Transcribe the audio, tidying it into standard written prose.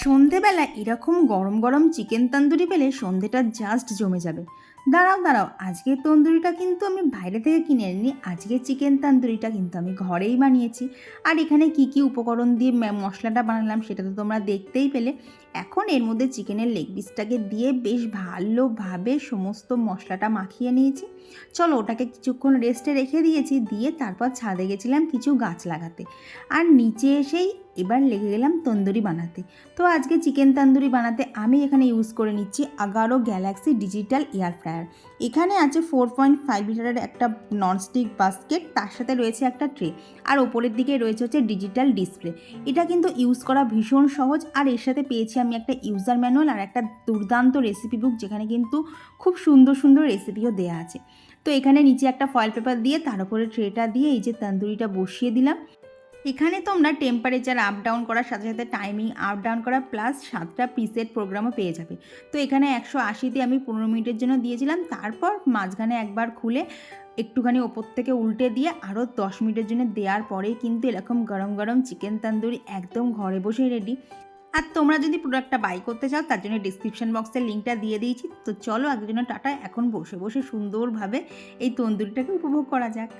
সন্ধেবেলা এরকম গরম গরম চিকেন তন্দুরি পেলে সন্ধেটা জাস্ট জমে যাবে। দাঁড়াও দাঁড়াও, আজকের তন্দুরিটা কিন্তু আমি বাইরে থেকে কিনে আনিনি, আজকের চিকেন তন্দুরিটা কিন্তু আমি ঘরেই বানিয়েছি। আর এখানে কি কি উপকরণ দিয়ে মশলাটা বানালাম সেটা তো তোমরা দেখতেই পেলে। এখন এর মধ্যে চিকেনের লেগ পিসটাকে দিয়ে বেশ ভালোভাবে সমস্ত মশলাটা মাখিয়ে নিয়েছি। চলো ওটাকে কিছুক্ষণ রেস্টে রেখে দিয়েছি, দিয়ে তারপর ছাদে গেছিলাম কিছু গাছ লাগাতে। আর নিচে এসেই এবার লেগে গেলাম তন্দুরি বানাতে। তো আজকে চিকেন তন্দুরি বানাতে আমি এখানে ইউজ করে নিচ্ছি Agaro Galaxy digital air fryer. এখানে আছে 4.5 লিটারের একটা ননস্টিক বাস্কেট, তার সাথে রয়েছে একটা ট্রে, আর ওপরের দিকে রয়েছে হচ্ছে ডিজিটাল ডিসপ্লে। এটা কিন্তু ইউজ করা ভীষণ সহজ। আর এর সাথে পেয়েছি আমি একটা ইউজার ম্যানুয়াল আর একটা দুর্দান্ত রেসিপি বুক, যেখানে কিন্তু খুব সুন্দর সুন্দর রেসিপিও দেওয়া আছে। তো এখানে নিচে একটা ফয়েল পেপার দিয়ে তার উপরে ট্রেটা দিয়ে এই যে তন্দুরিটা বসিয়ে দিলাম। এখানে তোমরা টেম্পারেচার আপ ডাউন করার সাথে সাথে টাইমিং আপ ডাউন করা প্লাস 7টা প্রিসেট প্রোগ্রামও পেয়ে যাবে। তো এখানে 180তে আমি 15 মিনিটের জন্য দিয়েছিলাম, তারপর মাঝখানে একবার খুলে একটুখানি ওপর থেকে উল্টে দিয়ে আরও 10 মিনিটের জন্য দেওয়ার পরেই কিন্তু এরকম গরম গরম চিকেন তন্দুরি একদম ঘরে বসে রেডি। আর তোমরা যদি প্রোডাক্টটা বাই করতে চাও তার জন্য ডিসক্রিপশন বক্সের লিঙ্কটা দিয়ে দিয়েছি। তো চলো আগের জন্য টাটা, এখন বসে বসে সুন্দরভাবে এই তন্দুরিটাকে উপভোগ করা যাক।